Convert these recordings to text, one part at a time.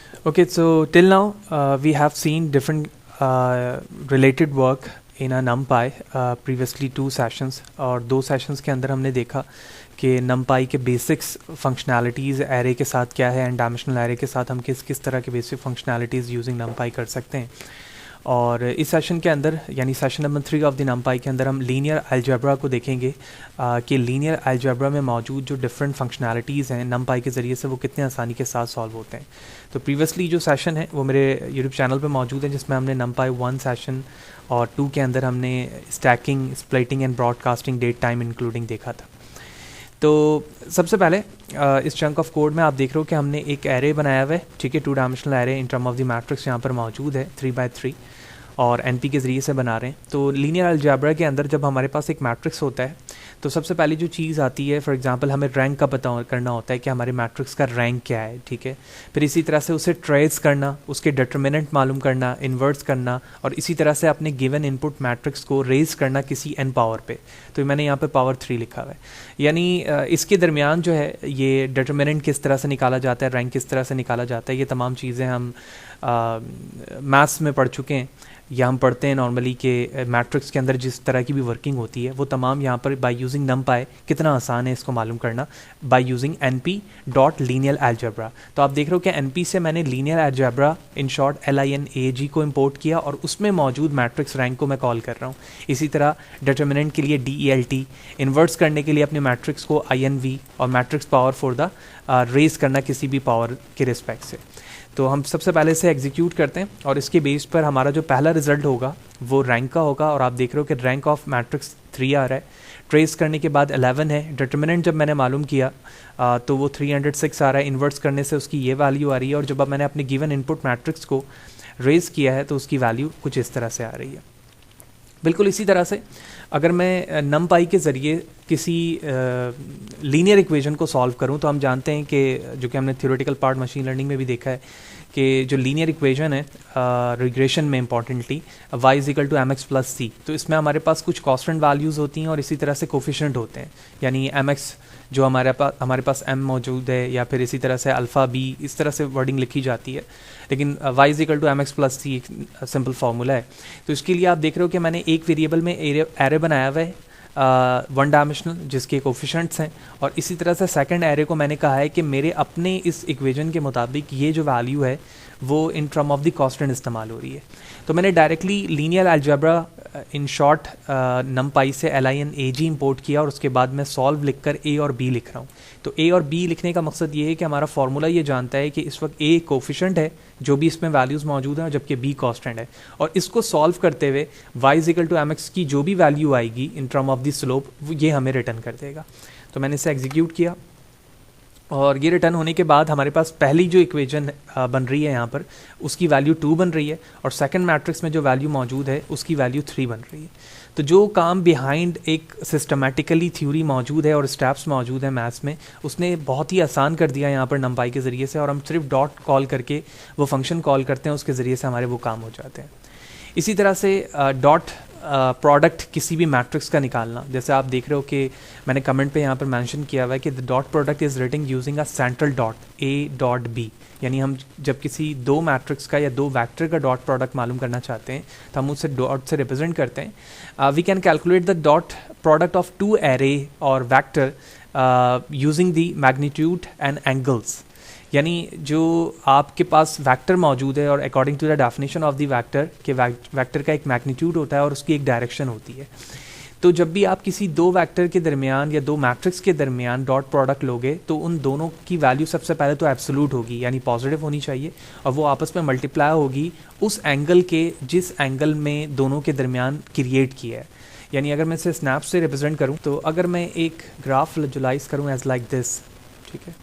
Okay, so till now we have seen different related work in a NumPy, previously 2 sessions, और 2 sessions के अंदर हमने देखा कि NumPy के बेसिक्स फंक्शनैलिटीज़ एरे के साथ क्या है एंड डायमेंशनल एरे के साथ हम किस किस तरह के बेसिक फंक्शनैलिटीज़ यूजिंग NumPy कर सकते हैं। और इस सेशन के अंदर यानी session number 3 of the NumPy के अंदर हम लीनियर अलजेब्रा को देखेंगे कि लीनियर अलजेब्रा में मौजूद जो डिफरेंट फंक्शनैलिटीज़ हैं NumPy के ज़रिए से वो कितने आसानी के साथ सॉल्व होते हैं। तो प्रीवियसली जो सेशन है वो मेरे यूट्यूब चैनल पे मौजूद है, जिसमें हमने NumPy 1 सेशन और 2 के अंदर हमने stacking, splitting and broadcasting date time including देखा था। तो सबसे पहले इस चंक ऑफ कोड में आप देख रहे हो कि हमने एक एरे बनाया हुआ है, ठीक है, 2 dimensional array in term of the matrix यहाँ पर मौजूद है 3x3 और NP के ज़रिए से बना रहे हैं। तो लीनियर अलजेब्रा के अंदर जब हमारे पास एक मैट्रिक्स होता है तो सबसे पहली जो चीज़ आती है, फॉर एग्जांपल हमें रैंक का पता करना होता है कि हमारे मैट्रिक्स का रैंक क्या है, ठीक है। फिर इसी तरह से उसे ट्रेस करना, उसके डिटर्मिनेंट मालूम करना, इन्वर्ट्स करना, और इसी तरह से अपने गिवन इनपुट मैट्रिक्स को रेज करना किसी n पावर पे। तो मैंने यहाँ पे पावर 3 लिखा हुआ है, यानी इसके दरमियान जो है ये डिटर्मिनेंट किस तरह से निकाला जाता है, रैंक किस तरह से निकाला जाता है, ये तमाम चीज़ें हम मैथ्स में पढ़ चुके हैं या हम पढ़ते हैं नॉर्मली कि मैट्रिक्स के अंदर जिस तरह की भी वर्किंग होती है वो तमाम यहाँ पर बाय यूजिंग NumPy कितना आसान है इसको मालूम करना बाय यूजिंग np.linear algebra। तो आप देख रहे हो कि NP से मैंने linear algebra in short LINAG को इंपोर्ट किया और उसमें मौजूद मैट्रिक्स रैंक को मैं कॉल कर रहा हूँ। इसी तरह डिटर्मिनेंट के लिए DELT, इन्वर्ट्स करने के लिए अपने मैट्रिक्स को INV और matrix power for the raise करना किसी भी पावर के रिस्पेक्ट से। तो हम सबसे पहले से एग्जीक्यूट करते हैं और इसके बेस पर हमारा जो पहला रिजल्ट होगा वो रैंक का होगा, और आप देख रहे हो कि रैंक ऑफ मैट्रिक्स 3 आ रहा है। ट्रेस करने के बाद 11 है, डिटर्मिनेंट जब मैंने मालूम किया तो वो 306 आ रहा है, इन्वर्ट्स करने से उसकी ये वैल्यू आ रही है, और जब अब मैंने अपने गिवन इनपुट मैट्रिक्स को रेज किया है तो उसकी वैल्यू कुछ इस तरह से आ रही है। बिल्कुल इसी तरह से अगर मैं NumPy के ज़रिए किसी लीनियर इक्वेशन को सॉल्व करूं तो हम जानते हैं कि जो कि हमने थ्योरेटिकल पार्ट मशीन लर्निंग में भी देखा है कि जो लीनियर इक्वेशन है रिग्रेशन में इंपॉर्टेंटली y = mx + c, तो इसमें हमारे पास कुछ कांस्टेंट वैल्यूज़ होती हैं और इसी तरह से कोफिशिएंट होते हैं, यानी mx जो हमारे पास m मौजूद है, या फिर इसी तरह से अल्फ़ा b, इस तरह से वर्डिंग लिखी जाती है, लेकिन y = mx + c एक सिंपल फार्मूला है। तो इसके लिए आप देख रहे हो कि मैंने एक वेरिएबल में एरे बनाया हुआ है 1 डायमेंशनल जिसके कोफिशिएंट्स हैं, और इसी तरह से सेकंड एरे को मैंने कहा है कि मेरे अपने इस इक्वेशन के मुताबिक ये जो वैल्यू है वो in term of the constant इस्तेमाल हो रही है। तो मैंने directly linear algebra in short NumPy से LINAG इंपोर्ट किया और उसके बाद मैं सॉल्व लिखकर A और B लिख रहा हूँ। तो A और B लिखने का मकसद ये है कि हमारा फार्मूला ये जानता है कि इस वक्त A कोफिशिएंट है जो भी इसमें वैल्यूज़ मौजूद हैं, जबकि B कांस्टेंट है, और इसको सॉल्व करते हुए y = mx की जो भी वैल्यू आएगी in term of the slope ये हमें रिटर्न कर देगा। तो मैंने इसे एग्जीक्यूट किया और ये रिटर्न होने के बाद हमारे पास पहली जो इक्वेशन बन रही है यहाँ पर उसकी वैल्यू 2 बन रही है, और सेकंड मैट्रिक्स में जो वैल्यू मौजूद है उसकी वैल्यू 3 बन रही है। तो जो काम बिहाइंड एक सिस्टमैटिकली थ्योरी मौजूद है और स्टेप्स मौजूद है मैथ्स में, उसने बहुत ही आसान कर दिया यहाँ पर NumPy के ज़रिए से, और हम सिर्फ डॉट कॉल करके वो फंक्शन कॉल करते हैं, उसके ज़रिए से हमारे वो काम हो जाते हैं। इसी तरह से डॉट प्रोडक्ट किसी भी मैट्रिक्स का निकालना, जैसे आप देख रहे हो कि मैंने कमेंट पे यहाँ पर मेंशन किया हुआ है कि the dot product is written using a central dot A.B, यानी हम जब किसी 2 मैट्रिक्स का या 2 वेक्टर का डॉट प्रोडक्ट मालूम करना चाहते हैं तो हम उसे डॉट से रिप्रेजेंट करते हैं। We can calculate the dot product of 2 array और vector using the magnitude and angles, यानी जो आपके पास वेक्टर मौजूद है और according to the definition of the vector के वेक्टर का एक मैग्नीट्यूड होता है और उसकी एक डायरेक्शन होती है। तो जब भी आप किसी 2 वेक्टर के दरमियान या 2 मैट्रिक्स के दरमियान डॉट प्रोडक्ट लोगे तो उन दोनों की वैल्यू सबसे पहले तो एब्सोल्यूट होगी, यानी पॉजिटिव होनी चाहिए, और वो आपस में मल्टीप्लाई होगी उस एंगल के जिस एंगल में दोनों के दरमियान क्रिएट किया है। यानी अगर मैं इसे स्नैप से रिप्रेजेंट करूँ तो अगर मैं एक ग्राफ विजुलाइज करूँ एज लाइक दिस, ठीक है,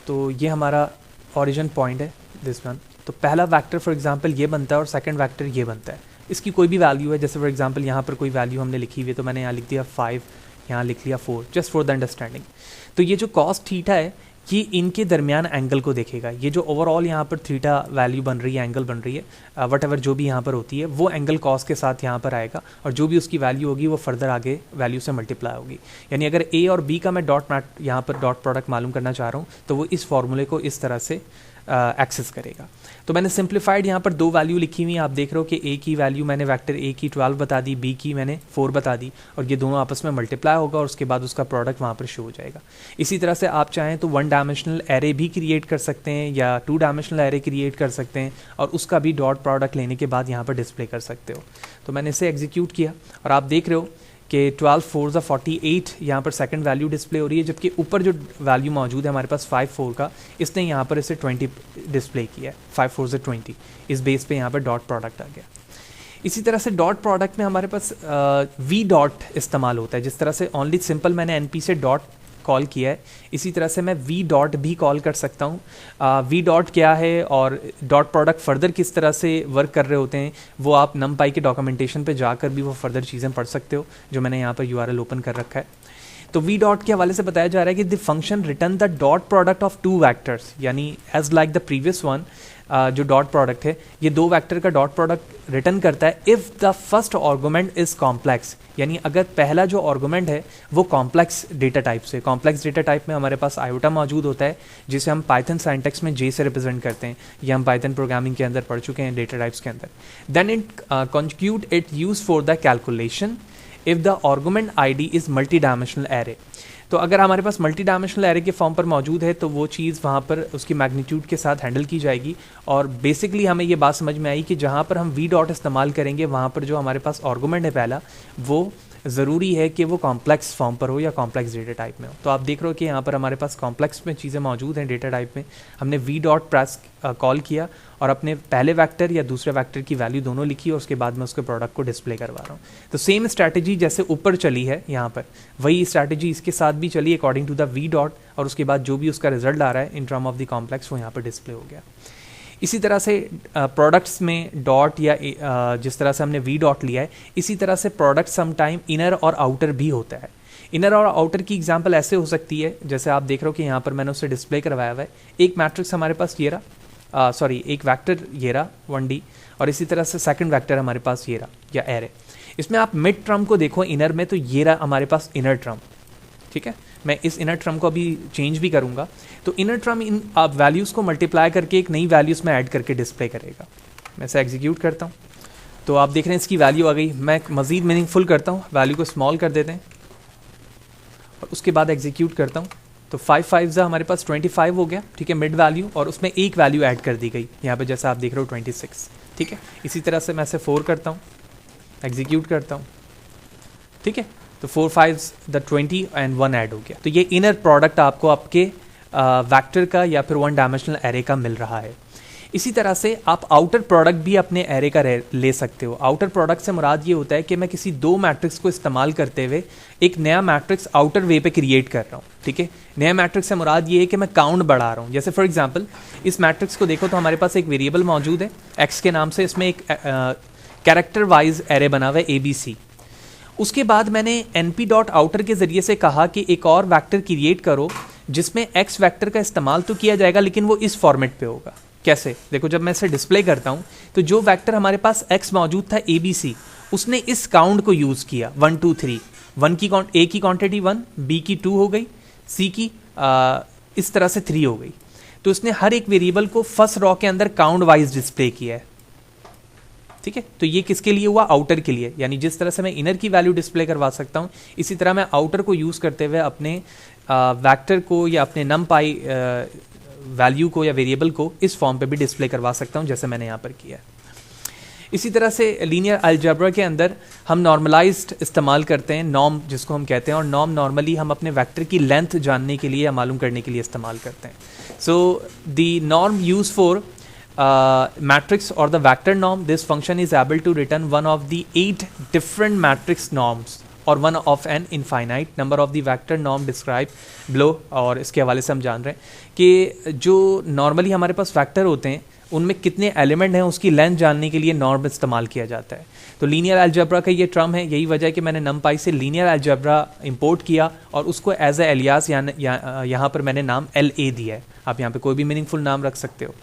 तो ये हमारा ओरिजिन पॉइंट है दिस वन। तो पहला वेक्टर फॉर एग्जांपल ये बनता है और सेकंड वेक्टर ये बनता है। इसकी कोई भी वैल्यू है, जैसे फॉर एग्जांपल यहाँ पर कोई वैल्यू हमने लिखी हुई है तो मैंने यहाँ लिख दिया 5, यहाँ लिख लिया 4, जस्ट फॉर द अंडरस्टैंडिंग। तो ये जो कॉस थीटा है ये इनके दरमियान एंगल को देखेगा। ये जो ओवरऑल यहाँ पर थीटा वैल्यू बन रही है, एंगल बन रही है, वट एवर जो भी यहाँ पर होती है, वो एंगल कॉस के साथ यहाँ पर आएगा और जो भी उसकी वैल्यू होगी वो फर्दर आगे वैल्यू से मल्टीप्लाई होगी। यानी अगर ए और बी का मैं यहाँ पर डॉट प्रोडक्ट मालूम करना चाह रहा हूँ तो वो इस फॉर्मूले को इस तरह से एक्सेस करेगा। तो मैंने सिंप्लीफाइड यहाँ पर 2 वैल्यू लिखी हुई, आप देख रहे हो कि ए की वैल्यू मैंने वेक्टर ए की 12 बता दी, बी की मैंने 4 बता दी और ये दोनों आपस में मल्टीप्लाई होगा और उसके बाद उसका प्रोडक्ट वहाँ पर शो हो जाएगा। इसी तरह से आप चाहें तो 1 डायमेंशनल एरे भी क्रिएट कर सकते हैं या 2 डायमेंशनल एरे क्रिएट कर सकते हैं और उसका भी डॉट प्रोडक्ट लेने के बाद यहाँ पर डिस्प्ले कर सकते हो। तो मैंने इसे एग्जीक्यूट किया और आप देख रहे हो कि 12 4 48 यहाँ पर सेकंड वैल्यू डिस्प्ले हो रही है, जबकि ऊपर जो वैल्यू मौजूद है हमारे पास 5 4 का, इसने यहाँ पर इसे 20 डिस्प्ले किया है। 5 4 से 20 इस बेस पे यहाँ पर डॉट प्रोडक्ट आ गया। इसी तरह से डॉट प्रोडक्ट में हमारे पास वी डॉट इस्तेमाल होता है। जिस तरह से ओनली सिंपल मैंने एनपी से डॉट कॉल किया है, इसी तरह से मैं वी डॉट भी कॉल कर सकता हूँ। वी डॉट क्या है और डॉट प्रोडक्ट फर्दर किस तरह से वर्क कर रहे होते हैं वो आप नमपाई के डॉक्यूमेंटेशन पे जाकर भी वो फर्दर चीज़ें पढ़ सकते हो, जो मैंने यहाँ पर यूआरएल ओपन कर रखा है। तो वी डॉट के हवाले से बताया जा रहा है कि the function return the dot product of 2 vectors, यानी as like the previous one, जो डॉट प्रोडक्ट है ये 2 वैक्टर का डॉट प्रोडक्ट रिटर्न करता है if the first argument is complex, यानी अगर पहला जो आर्गुमेंट है वो कॉम्प्लेक्स डेटा टाइप से। कॉम्प्लेक्स डेटा टाइप में हमारे पास आयोटा मौजूद होता है जिसे हम पाइथन सिंटैक्स में जे से रिप्रेजेंट करते हैं, ये हम पाइथन प्रोग्रामिंग के अंदर पढ़ चुके हैं डेटा टाइप्स के अंदर। Then it compute it use for the calculation if the argument ID is multi dimensional array. तो अगर हमारे पास मल्टी डायमेंशनल एरे के फॉर्म पर मौजूद है तो वो चीज़ वहाँ पर उसकी मैग्नीट्यूड के साथ हैंडल की जाएगी और बेसिकली हमें ये बात समझ में आई कि जहाँ पर हम वी डॉट इस्तेमाल करेंगे वहाँ पर जो हमारे पास आर्गुमेंट है पहला, वो ज़रूरी है कि वो कॉम्प्लेक्स फॉर्म पर हो या कॉम्प्लेक्स डेटा टाइप में हो। तो आप देख रहे हो कि यहाँ पर हमारे पास कॉम्प्लेक्स में चीज़ें मौजूद हैं डेटा टाइप में। हमने वी डॉट प्रेस कॉल किया और अपने पहले वेक्टर या दूसरे वेक्टर की वैल्यू दोनों लिखी और उसके बाद मैं उसके प्रोडक्ट को डिस्प्ले करवा रहा हूँ। तो सेम स्ट्रैटेजी जैसे ऊपर चली है यहाँ पर, वही स्ट्रैटेजी इसके साथ भी चली according to the V dot और उसके बाद जो भी उसका रिजल्ट आ रहा है in term of the complex वो यहाँ पर डिस्प्ले हो गया। इसी तरह से प्रोडक्ट्स में डॉट या जिस तरह से हमने वी डॉट लिया है, इसी तरह से प्रोडक्ट समटाइम इनर और आउटर भी होता है। इनर और आउटर की एग्जांपल ऐसे हो सकती है जैसे आप देख रहे हो कि यहाँ पर मैंने उससे डिस्प्ले करवाया हुआ है। एक मैट्रिक्स हमारे पास ये रहा, एक वेक्टर ये रहा 1D और इसी तरह से सेकंड वेक्टर हमारे पास ये रहा या एरे। इसमें आप मिड टर्म को देखो इनर में, तो ये रहा हमारे पास इनर टर्म, ठीक है। मैं इस इनर टर्म को अभी चेंज भी करूंगा। तो इनर टर्म इन आप वैल्यूज़ को मल्टीप्लाई करके एक नई वैल्यूज़ में ऐड करके डिस्प्ले करेगा। मैं इसे एग्जीक्यूट करता हूँ तो आप देख रहे हैं इसकी वैल्यू आ गई। मैं मज़ीद मीनिंगफुल करता हूँ, वैल्यू को स्मॉल कर देते हैं और उसके बाद एग्जीक्यूट करता हूँ। तो 5 5 हमारे पास 25 हो गया, ठीक है, मिड वैल्यू, और उसमें एक वैल्यू ऐड कर दी गई यहाँ पे जैसा आप देख रहे हो 26, ठीक है। इसी तरह से मैं इसे 4 करता हूँ, एग्जीक्यूट करता हूँ, ठीक है। तो 4 5 द 20 एंड 1 ऐड हो गया। तो ये इनर प्रोडक्ट आपको आपके वेक्टर का या फिर 1 डायमेंशनल एरे का मिल रहा है। इसी तरह से आप आउटर प्रोडक्ट भी अपने एरे का ले सकते हो। आउटर प्रोडक्ट से मुराद ये होता है कि मैं किसी 2 मैट्रिक्स को इस्तेमाल करते हुए एक नया मैट्रिक्स आउटर वे पे क्रिएट कर रहा हूँ, ठीक है। नया मैट्रिक्स से मुराद ये है कि मैं काउंट बढ़ा रहा हूँ। जैसे फॉर एग्जांपल इस मैट्रिक्स को देखो तो हमारे पास एक वेरिएबल मौजूद है एक्स के नाम से, इसमें एक कैरेक्टर वाइज एरे बना हुआ है ABC। उसके बाद मैंने np.outer के ज़रिए से कहा कि एक और वेक्टर क्रिएट करो जिसमें x वेक्टर का इस्तेमाल तो किया जाएगा लेकिन वो इस फॉर्मेट पे होगा। कैसे? देखो, जब मैं इसे डिस्प्ले करता हूँ तो जो वेक्टर हमारे पास x मौजूद था ABC, उसने इस काउंट को यूज़ किया 1 2 3। A की क्वांटिटी 1, B की 2 हो गई, C की इस तरह से 3 हो गई। तो उसने हर एक वेरिएबल को फर्स्ट रॉ के अंदर काउंट वाइज डिस्प्ले किया है, ठीक है। तो ये किसके लिए हुआ? आउटर के लिए। यानी जिस तरह से मैं इनर की वैल्यू डिस्प्ले करवा सकता हूँ, इसी तरह मैं आउटर को यूज़ करते हुए अपने वेक्टर को या अपने नमपाई वैल्यू को या वेरिएबल को इस फॉर्म पे भी डिस्प्ले करवा सकता हूँ जैसे मैंने यहाँ पर किया है। इसी तरह से लीनियर अलजेब्रा के अंदर हम नॉर्मलाइज्ड इस्तेमाल करते हैं, नॉर्म जिसको हम कहते हैं, और नॉर्म नॉर्मली हम अपने वेक्टर की लेंथ जानने के लिए या मालूम करने के लिए इस्तेमाल करते हैं। So the norm use for matrix or the vector norm, this function is able to return one of the 8 different matrix norms or one of an infinite number of the vector norm described below। और इसके हवाले से हम जान रहे हैं कि जो नॉर्मली हमारे पास वेक्टर होते हैं उनमें कितने एलिमेंट हैं उसकी लेंथ जानने के लिए नॉर्म इस्तेमाल किया जाता है। तो लीनियर अलजेब्रा का ये टर्म है, यही वजह है कि मैंने नमपाई से लीनियर अलजेब्रा इंपोर्ट किया और उसको एज ए एलियास यहाँ पर मैंने नाम LA दिया है। आप यहाँ पे कोई भी मीनिंगफुल नाम रख सकते हो।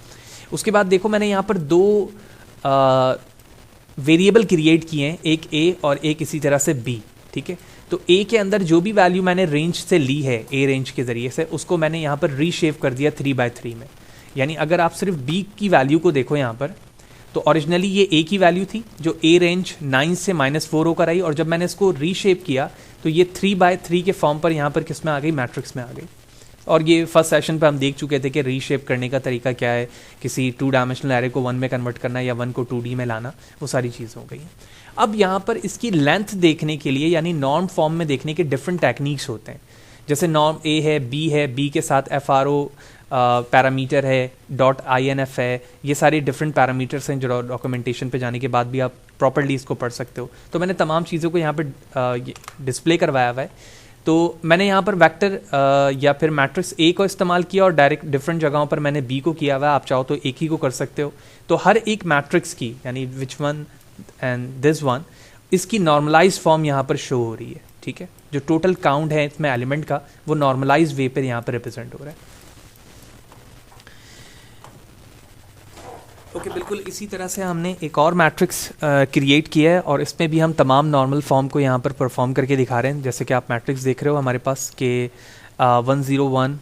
उसके बाद देखो मैंने यहाँ पर दो वेरिएबल क्रिएट किए हैं, एक A और एक इसी तरह से B, ठीक है। तो A के अंदर जो भी वैल्यू मैंने रेंज से ली है A रेंज के ज़रिए से, उसको मैंने यहाँ पर रीशेप कर दिया 3x3 में। यानी अगर आप सिर्फ B की वैल्यू को देखो यहाँ पर, तो ओरिजिनली ये A की वैल्यू थी जो A रेंज 9 से -4 होकर आई, और जब मैंने इसको रीशेप किया तो ये 3x3 के फॉर्म पर यहाँ पर किस में आ गई, मैट्रिक्स में आ गई। और ये फर्स्ट सेशन पे हम देख चुके थे कि रीशेप करने का तरीका क्या है, किसी 2 डायमेंशनल एरे को 1 में कन्वर्ट करना या 1 को 2D में लाना, वो सारी चीज़ हो गई हैं। अब यहाँ पर इसकी लेंथ देखने के लिए यानी नॉर्म फॉर्म में देखने के डिफरेंट टेक्निक्स होते हैं। जैसे नॉर्म A है, B के साथ FRO पैरामीटर है, .INF है, ये सारे डिफरेंट पैरामीटर्स हैं जो डॉक्यूमेंटेशन पे जाने के बाद भी आप प्रॉपर्ली इसको पढ़ सकते हो। तो मैंने तमाम चीज़ों को यहाँ पर डिस्प्ले करवाया हुआ है। तो मैंने यहाँ पर वेक्टर या फिर मैट्रिक्स A को इस्तेमाल किया और डायरेक्ट डिफरेंट जगहों पर मैंने B को किया हुआ है। आप चाहो तो एक ही को कर सकते हो। तो हर एक मैट्रिक्स की यानी which one and this one, इसकी नॉर्मलाइज फॉर्म यहाँ पर शो हो रही है, ठीक है। जो टोटल काउंट है इसमें एलिमेंट का, वो नॉर्मलाइज वे पर यहाँ पर रिप्रेजेंट हो रहा है। ओके, बिल्कुल इसी तरह से हमने एक और मैट्रिक्स क्रिएट किया है और इसमें भी हम तमाम नॉर्मल फॉर्म को यहाँ पर परफॉर्म करके दिखा रहे हैं। जैसे कि आप मैट्रिक्स देख रहे हो हमारे पास के 1 0 1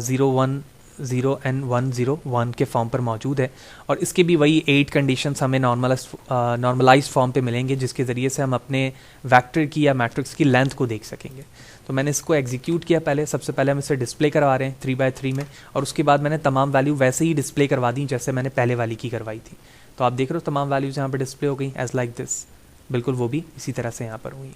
0 1 0 एंड 1 0 1 के फॉर्म पर मौजूद है, और इसके भी वही 8 कंडीशंस हमें नॉर्मलाइज फॉर्म पे मिलेंगे, जिसके ज़रिए से हम अपने वेक्टर की या मैट्रिक्स की लेंथ को देख सकेंगे। तो मैंने इसको एग्जीक्यूट किया। सबसे पहले हम इसे डिस्प्ले करवा रहे हैं 3x3 में, और उसके बाद मैंने तमाम वैल्यू वैसे ही डिस्प्ले करवा दी जैसे मैंने पहले वाली की करवाई थी। तो आप देख रहे हो तमाम वैल्यूज़ यहाँ पर डिस्प्ले हो गई एज लाइक दिस, बिल्कुल वो भी इसी तरह से यहाँ पर हुई।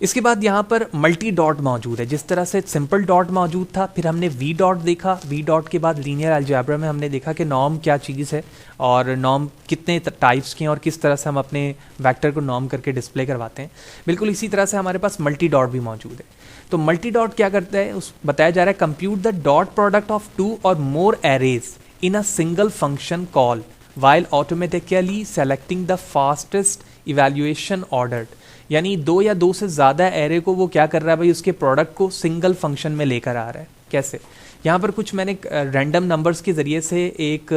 इसके बाद यहाँ पर मल्टी डॉट मौजूद है। जिस तरह से सिंपल डॉट मौजूद था, फिर हमने वी डॉट देखा। वी डॉट के बाद लीनियर अलजेब्रा में हमने देखा कि नॉर्म क्या चीज़ है और नॉर्म कितने टाइप्स की हैं और किस तरह से हम अपने वेक्टर को नॉर्म करके डिस्प्ले करवाते हैं। बिल्कुल इसी तरह से हमारे पास मल्टी डॉट भी मौजूद है। तो मल्टी डॉट क्या करता है, उस बताया जा रहा है compute the dot product of 2 or more arrays in a single function call while automatically selecting the fastest evaluation ordered। यानी 2 या 2 से ज़्यादा एरे को वो क्या कर रहा है भाई, उसके प्रोडक्ट को सिंगल फंक्शन में लेकर आ रहा है। कैसे, यहाँ पर कुछ मैंने रैंडम नंबर्स के ज़रिए से एक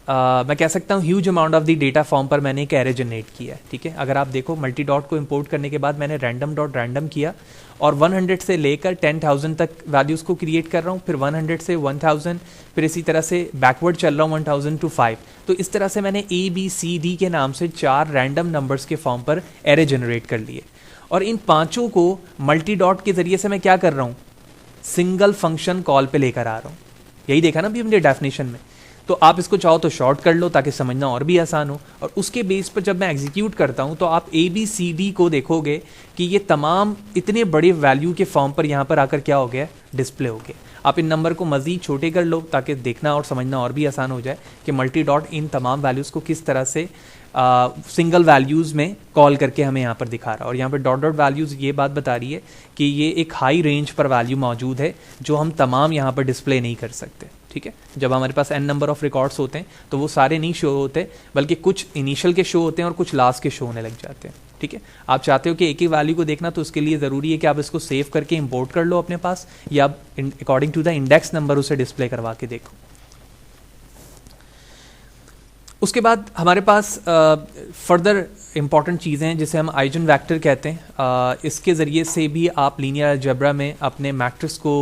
मैं कह सकता हूँ huge amount of the data form पर मैंने एक एरे जनरेट किया है, ठीक है। अगर आप देखो मल्टी डॉट को इंपोर्ट करने के बाद मैंने रैंडम डॉट रैंडम किया और 100 से लेकर 10,000 तक वैल्यूज़ को क्रिएट कर रहा हूँ, फिर 100 से 1000, फिर इसी तरह से बैकवर्ड चल रहा हूँ 1000 to 5। तो इस तरह से मैंने ABCD के नाम से 4 रैंडम नंबर्स के फॉर्म पर एरे जनरेट कर लिए, और इन पाँचों को मल्टी डॉट के ज़रिए से मैं क्या कर रहा हूँ, सिंगल फंक्शन कॉल पे लेकर आ रहा हूँ। यही देखा ना अभी हमने डेफिनेशन में। तो आप इसको चाहो तो शॉर्ट कर लो ताकि समझना और भी आसान हो, और उसके बेस पर जब मैं एग्जीक्यूट करता हूँ तो आप ABCD को देखोगे कि ये तमाम इतने बड़े वैल्यू के फॉर्म पर यहाँ पर आकर क्या हो गया, डिस्प्ले हो गया। आप इन नंबर को मज़ीद छोटे कर लो ताकि देखना और समझना और भी आसान हो जाए कि मल्टी डॉट इन तमाम वैल्यूज़ को किस तरह से सिंगल वैल्यूज़ में कॉल करके हमें यहाँ पर दिखा रहा है। और यहाँ पर डॉट डॉट वैल्यूज़ ये बात बता रही है कि ये एक हाई रेंज पर वैल्यू मौजूद है जो हम तमाम यहाँ पर डिस्प्ले नहीं कर सकते, ठीक है। जब हमारे पास n नंबर ऑफ रिकॉर्ड्स होते हैं तो वो सारे नहीं शो होते, बल्कि कुछ इनिशियल के शो होते हैं और कुछ लास्ट के शो होने लग जाते हैं, ठीक है। आप चाहते हो कि एक ही वैल्यू को देखना, तो उसके लिए ज़रूरी है कि आप इसको सेव करके इंपोर्ट कर लो अपने पास, या आप according to the index number उसे डिस्प्ले करवा के देखो। उसके बाद हमारे पास फर्दर इंपॉर्टेंट चीज़ें हैं जिसे हम आइजन वेक्टर कहते हैं। इसके ज़रिए से भी आप लीनियर अलजेब्रा में अपने मैट्रिक्स को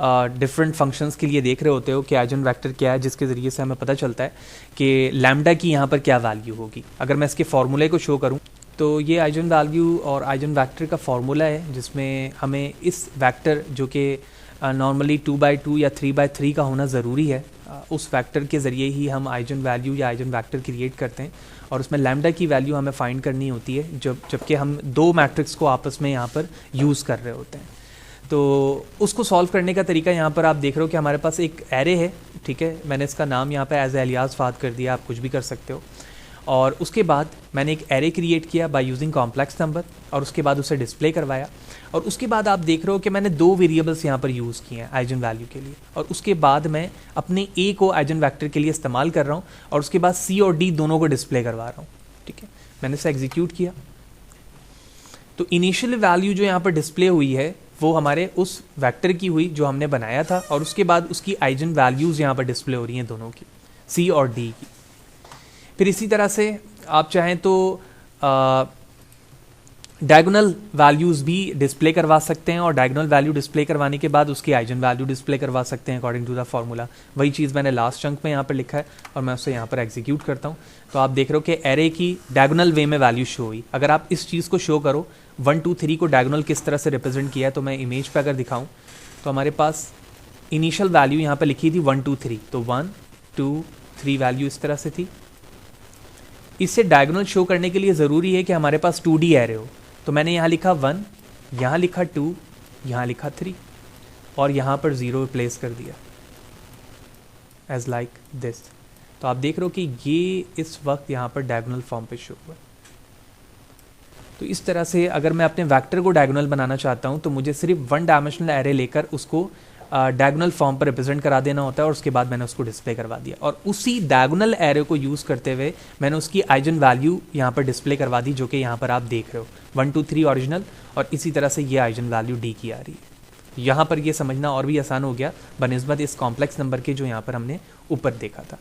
डिफरेंट फंक्शंस के लिए देख रहे होते हो कि आइजन वेक्टर क्या है, जिसके ज़रिए से हमें पता चलता है कि लैम्डा की यहाँ पर क्या वैल्यू होगी। अगर मैं इसके फार्मूले को शो करूँ तो ये आइजन वैल्यू और आइजन वेक्टर का फार्मूला है, जिसमें हमें इस वेक्टर जो कि नॉर्मली 2x2 या 3x3 का होना ज़रूरी है, उस वेक्टर के ज़रिए ही हम आइजन वैल्यू या आइजन वेक्टर क्रिएट करते हैं, और उसमें लैम्डा की वैल्यू हमें फाइंड करनी होती है जबकि हम 2 मैट्रिक्स को आपस में यहाँ पर यूज़ कर रहे होते हैं। तो उसको सॉल्व करने का तरीका यहाँ पर आप देख रहे हो कि हमारे पास एक एरे है, ठीक है। मैंने इसका नाम यहाँ पे एज एलियास फाद कर दिया, आप कुछ भी कर सकते हो। और उसके बाद मैंने एक एरे क्रिएट किया बाय यूजिंग कॉम्प्लेक्स नंबर, और उसके बाद उसे डिस्प्ले करवाया। और उसके बाद आप देख रहे हो कि मैंने 2 वेरिएबल्स यहाँ पर यूज़ किए हैं आइजन वैल्यू के लिए, और उसके बाद मैं अपने ए को आइजन वेक्टर के लिए इस्तेमाल कर रहा हूँ और उसके बाद सी और डी दोनों को डिस्प्ले करवा रहा हूँ। ठीक है, मैंने इसे एग्जीक्यूट किया तो इनिशियल वैल्यू जो यहाँ पर डिस्प्ले हुई है वो हमारे उस वेक्टर की हुई जो हमने बनाया था, और उसके बाद उसकी आइजन वैल्यूज़ यहाँ पर डिस्प्ले हो रही हैं दोनों की, सी और डी की। फिर इसी तरह से आप चाहें तो डायगोनल वैल्यूज़ भी डिस्प्ले करवा सकते हैं, और डायगोनल वैल्यू डिस्प्ले करवाने के बाद उसकी आइजन वैल्यू डिस्प्ले करवा सकते हैं अकॉर्डिंग टू द फार्मूला। वही चीज़ मैंने लास्ट चंक में यहाँ पर लिखा है और मैं उसे यहाँ पर एग्जीक्यूट करता हूँ। तो आप देख रहे हो कि एरे की डायगोनल वे में वैल्यू शो हुई। अगर आप इस चीज़ को शो करो 1 2 3 को डायगोनल किस तरह से रिप्रेजेंट किया है, तो मैं इमेज पे अगर दिखाऊं तो हमारे पास इनिशियल वैल्यू यहाँ पे लिखी थी 1 2 3, तो 1 2 3 वैल्यू इस तरह से थी। इससे डायगोनल शो करने के लिए ज़रूरी है कि हमारे पास 2D एरे हो, तो मैंने यहाँ लिखा 1, यहाँ लिखा 2, यहाँ लिखा 3 और यहाँ पर 0 प्लेस कर दिया एज लाइक दिस। तो आप देख रहे हो कि ये इस वक्त यहाँ पर डायगोनल फॉर्म पे शो हुआ। तो इस तरह से अगर मैं अपने वेक्टर को डायगोनल बनाना चाहता हूँ तो मुझे सिर्फ 1 डायमेंशनल एरे लेकर उसको डायगोनल फॉर्म पर रिप्रेजेंट करा देना होता है, और उसके बाद मैंने उसको डिस्प्ले करवा दिया। और उसी डायगोनल एरे को यूज़ करते हुए मैंने उसकी आइजन वैल्यू यहाँ पर डिस्प्ले करवा दी, जो कि यहाँ पर आप देख रहे हो 1 2 3 ओरिजिनल, और इसी तरह से ये आइजन वैल्यू डी की आ रही है। यहाँ पर ये समझना और भी आसान हो गया बनिस्बत इस कॉम्प्लेक्स नंबर के जो यहाँ पर हमने ऊपर देखा था।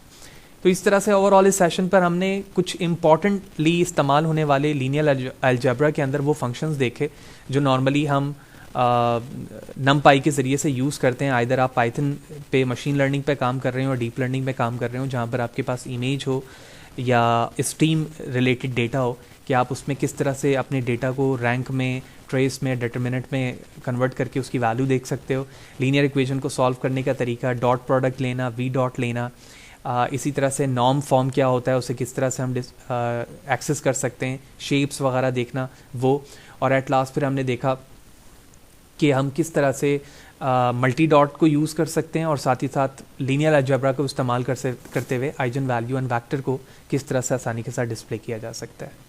तो इस तरह से ओवरऑल इस सेशन पर हमने कुछ इंपॉर्टेंटली इस्तेमाल होने वाले लीनियर अलजेब्रा के अंदर वो फंक्शंस देखे जो नॉर्मली हम नमपाई के ज़रिए से यूज़ करते हैं। आइदर आप पाइथन पे मशीन लर्निंग पे काम कर रहे हो और डीप लर्निंग पे काम कर रहे हो, जहाँ पर आपके पास इमेज हो या स्ट्रीम रिलेटेड डेटा हो, कि आप उसमें किस तरह से अपने डेटा को रैंक में, ट्रेस में, डिटरमिनेंट में कन्वर्ट करके उसकी वैल्यू देख सकते हो। लीनियर इक्वेशन को सॉल्व करने का तरीका, डॉट प्रोडक्ट लेना, वी डॉट लेना, इसी तरह से नॉर्म फॉर्म क्या होता है, उसे किस तरह से हम एक्सेस कर सकते हैं, शेप्स वगैरह देखना वो। और एट लास्ट फिर हमने देखा कि हम किस तरह से मल्टी डॉट को यूज़ कर सकते हैं, और साथ ही साथ लीनियर अलजेब्रा को इस्तेमाल करते हुए आइजन वैल्यू एंड वेक्टर को किस तरह से आसानी के साथ डिस्प्ले किया जा सकता है।